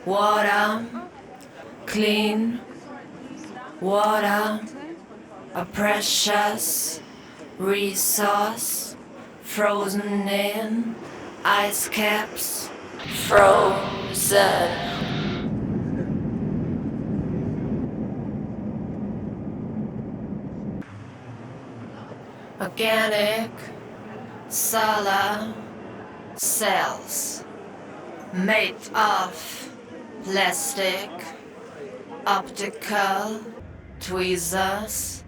Water, clean water, a precious resource, frozen in ice caps, frozen. Organic solar cells made of plastic, optical tweezers,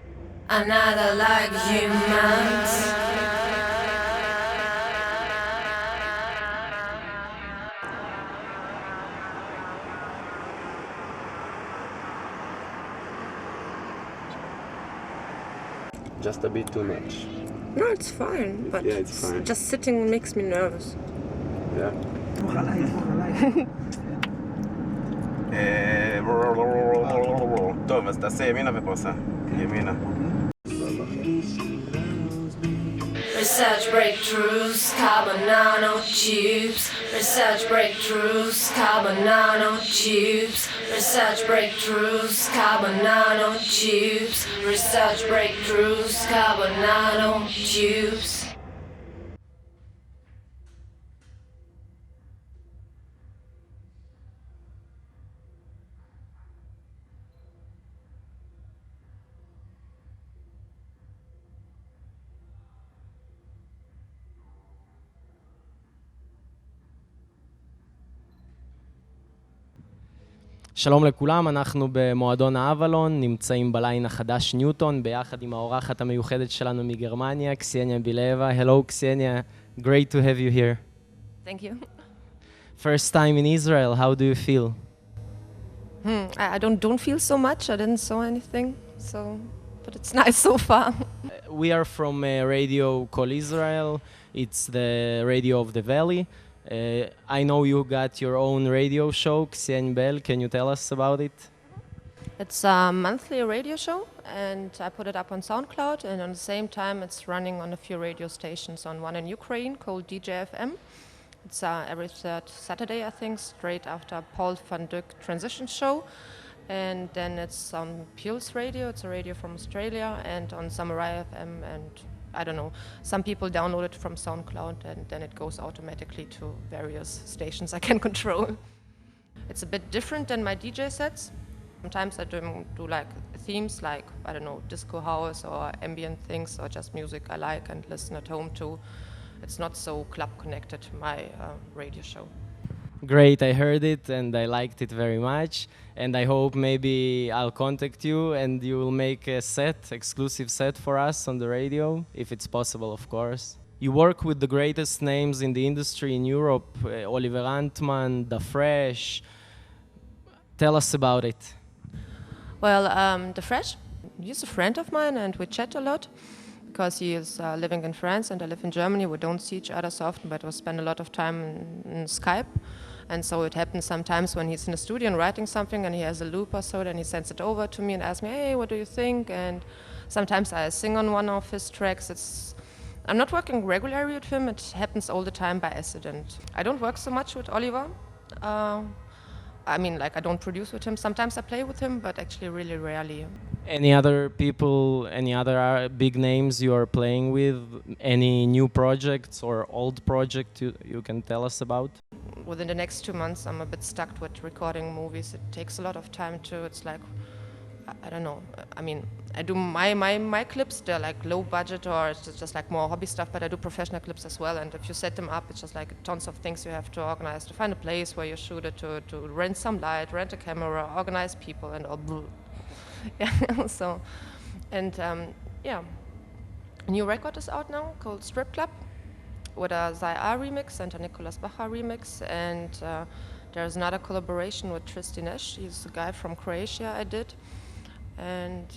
another like humans. Just a bit too much. No, it's fine, but Yeah, it's fine. just sitting makes me nervous. Yeah. טוב, אז תעשה ימינה ופרסה. ימינה. Research breakthroughs, carbon nanotubes. Research breakthroughs, carbon nanotubes. Research breakthroughs, carbon nanotubes. Research breakthroughs, carbon nanotubes. שלום לכולם, אנחנו במועדון האבלון, נמצאים בליין החדש ניוטון, ביחד עם האורחת המיוחדת שלנו מגרמניה, קסניה בילייבה. Hello, Xenia. Great to have you here. Thank you. First time in Israel, how do you feel? I don't feel so much. I didn't saw anything, but it's nice so far. We are from a radio called Israel. It's the radio of the valley. I know you got your own radio show, Xenbel. Can you tell us about it? It's a monthly radio show, and I put it up on SoundCloud, and on the same time it's running on a few radio stations, on one in Ukraine called DJFM. It's every third Saturday, I think, straight after Paul van Dyk transition show. And then it's on Pulse Radio, it's a radio from Australia, and on Samurai FM, and I don't know, some people download it from SoundCloud, and then it goes automatically to various stations I can control. It's a bit different than my DJ sets. Sometimes I do like themes like, I don't know, disco house or ambient things, or just music I like and listen at home to. It's not so club connected to my radio show. Great, I heard it and I liked it very much. And I hope maybe I'll contact you and you will make a exclusive set for us on the radio, if it's possible, of course. You work with the greatest names in the industry in Europe, Oliver Antman, Da Fresh. Tell us about it. Well, Da Fresh, he's a friend of mine and we chat a lot because he is living in France and I live in Germany. We don't see each other so often, but we spend a lot of time in Skype. And so it happens sometimes when he's in the studio and writing something and he has a loop or so, then he sends it over to me and asks me, hey, what do you think? And sometimes I sing on one of his tracks. I'm not working regularly with him, it happens all the time by accident. I don't work so much with Oliver. I mean, like, I don't produce with him. Sometimes I play with him, but actually really rarely. Any other people, any other big names you are playing with? Any new projects or old project you can tell us about? Within the next 2 months, I'm a bit stuck with recording movies. It takes a lot of time too. It's like, I don't know. I mean, I do my clips, they're like low budget or it's just like more hobby stuff, but I do professional clips as well. And if you set them up, it's just like tons of things you have to organize, to find a place where you shoot it, to rent some light, rent a camera, organize people and all. Yeah, so, and yeah, a new record is out now called Strip Club with a Zayar remix and a Nicolas Bacha remix, and there's another collaboration with Tristan Esch. He's a guy from Croatia I did, and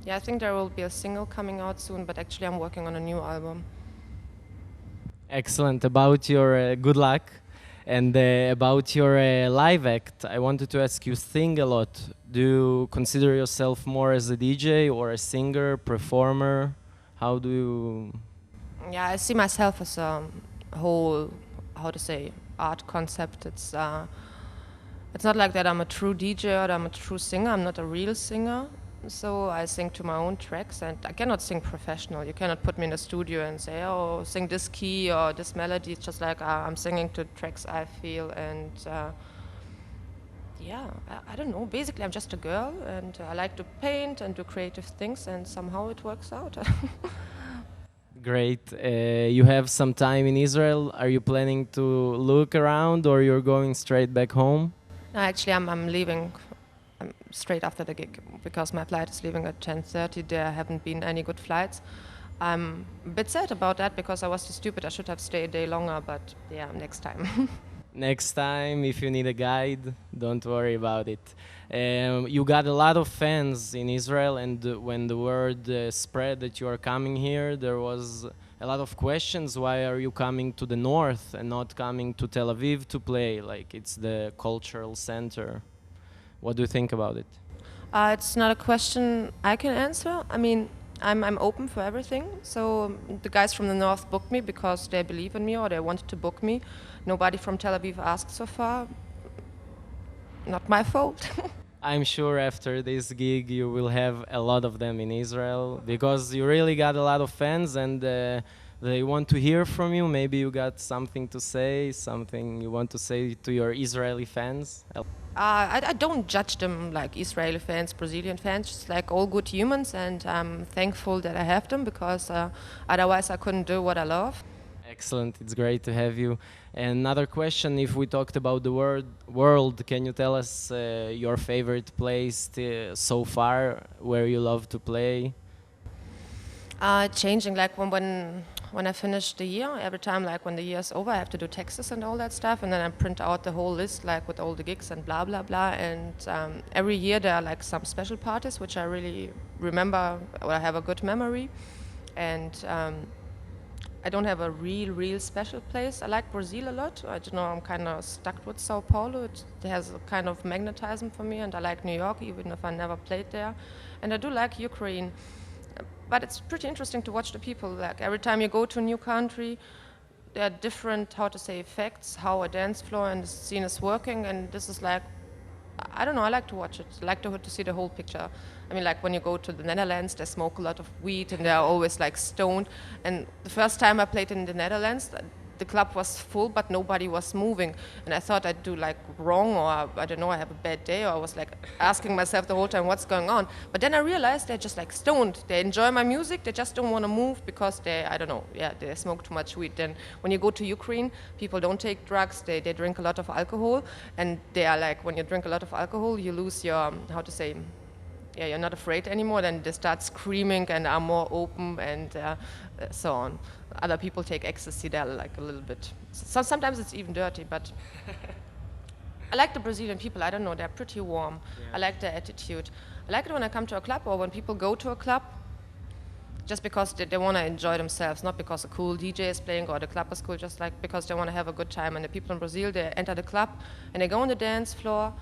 yeah, I think there will be a single coming out soon, but actually I'm working on a new album. Excellent. About your good luck and about your live act, I wanted to ask you, sing a lot. Do you consider yourself more as a DJ or a singer, performer? How do you... Yeah, I see myself as a whole, how to say, art concept. It's It's not like that I'm a true DJ or I'm a true singer. I'm not a real singer. So I sing to my own tracks, and I cannot sing professional. You cannot put me in a studio and say, oh, sing this key or this melody. It's just like I'm singing to tracks I feel, and yeah, I don't know. Basically, I'm just a girl, and I like to paint and do creative things, and somehow it works out. Great. You have some time in Israel. Are you planning to look around, or you're going straight back home? No, actually, I'm leaving straight after the gig because my flight is leaving at 10:30. There haven't been any good flights. I'm a bit sad about that because I was too stupid. I should have stayed a day longer, but yeah, next time. Next time, if you need a guide, don't worry about it. You got a lot of fans in Israel, and when the word spread that you are coming here, there was a lot of questions. Why are you coming to the north and not coming to Tel Aviv to play? Like, it's the cultural center. What do you think about it? It's not a question I can answer. I mean, I'm open for everything. So the guys from the north booked me because they believe in me or they wanted to book me. Nobody from Tel Aviv asked so far. Not my fault. I'm sure after this gig you will have a lot of them in Israel because you really got a lot of fans, and they want to hear from you. Maybe you got something to say, something you want to say to your Israeli fans. I don't judge them like Israeli fans, Brazilian fans, just like all good humans, and I'm thankful that I have them because otherwise I couldn't do what I love. Excellent, it's great to have you. Another question, if we talked about the world, can you tell us your favorite place so far, where you love to play? Changing, like when I finish the year, every time like when the year is over, I have to do taxes and all that stuff, and then I print out the whole list like with all the gigs and blah blah blah. And every year there are like some special parties which I really remember or I have a good memory. And I don't have a real special place. I like Brazil a lot. I don't know, I'm kind of stuck with Sao Paulo. It has a kind of magnetism for me, and I like New York, even if I never played there. And I do like Ukraine. But it's pretty interesting to watch the people. Like every time you go to a new country, there are different, how to say, effects, how a dance floor and the scene is working. And this is like, I don't know, I like to watch it. I like to see the whole picture. I mean, like when you go to the Netherlands, they smoke a lot of weed and they're always like stoned. And the first time I played in the Netherlands, the club was full, but nobody was moving. And I thought I'd do like wrong, or I don't know, I have a bad day, or I was like asking myself the whole time what's going on. But then I realized they're just like stoned. They enjoy my music, they just don't want to move because I don't know, yeah, they smoke too much weed. Then when you go to Ukraine, people don't take drugs, they drink a lot of alcohol. And they are like, when you drink a lot of alcohol, you lose your, how to say, yeah, you're not afraid anymore, then they start screaming and are more open and so on. Other people take ecstasy, they're like a little bit, sometimes it's even dirty, but I like the Brazilian people, I don't know, they're pretty warm. Yeah. I like their attitude. I like it when I come to a club or when people go to a club just because they want to enjoy themselves, not because a cool DJ is playing or the club is cool, just like because they want to have a good time. And the people in Brazil, they enter the club and they go on the dance floor.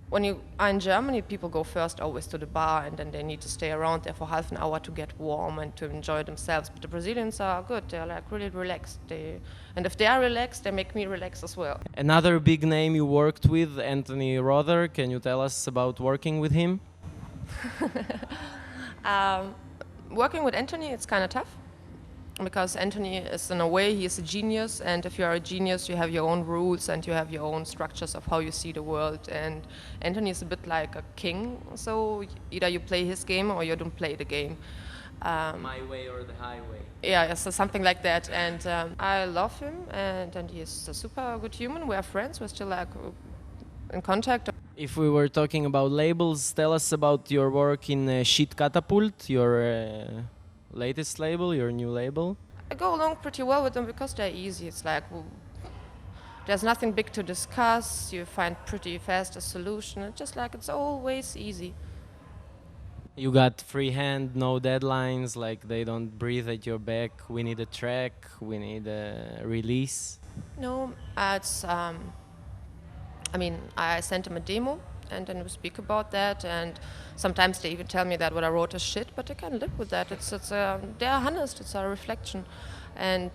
When you are in Germany, people go first always to the bar and then they need to stay around there for half an hour to get warm and to enjoy themselves. But the Brazilians are good, they're like really relaxed. And if they are relaxed, they make me relax as well. Another big name you worked with, Anthony Rother, can you tell us about working with him? Working with Anthony, it's kind of tough. Because Anthony is, in a way, he is a genius, and if you are a genius, you have your own rules and you have your own structures of how you see the world. And Anthony is a bit like a king, so either you play his game or you don't play the game. My way or the highway. Yeah, so something like that. And I love him, and he's a super good human. We are friends. We're still like in contact. If we were talking about labels, tell us about your work in Shit Catapult, your latest label, your new label. I go along pretty well with them because they're easy. It's like there's nothing big to discuss. You find pretty fast a solution. It's just like it's always easy. You got free hand, no deadlines, like they don't breathe at your back. We need a track, we need a release. No, it's. I mean, I sent them a demo, and then we speak about that. And sometimes they even tell me that what I wrote is shit, but they can live with that. They're honest. It's a reflection, and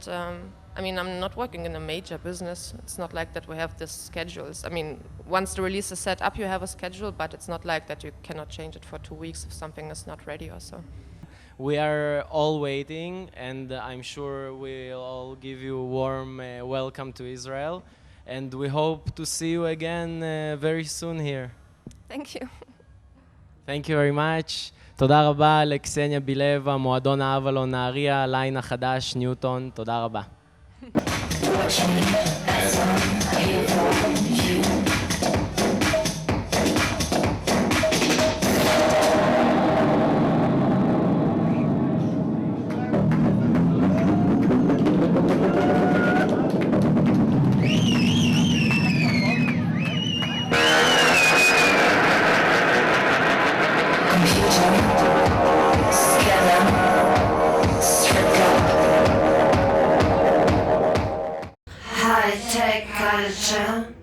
I mean, I'm not working in a major business. It's not like that we have this schedules. I mean, once the release is set up, you have a schedule, but it's not like that you cannot change it for 2 weeks if something is not ready or so. We are all waiting, and I'm sure we'll all give you a warm welcome to Israel, and we hope to see you again very soon here. Thank you. Thank you very much. תודה רבה לקסניה בילייבה, מועדון האבלון נהריה, הליין החדש, ניוטון. תודה רבה. High-tech culture.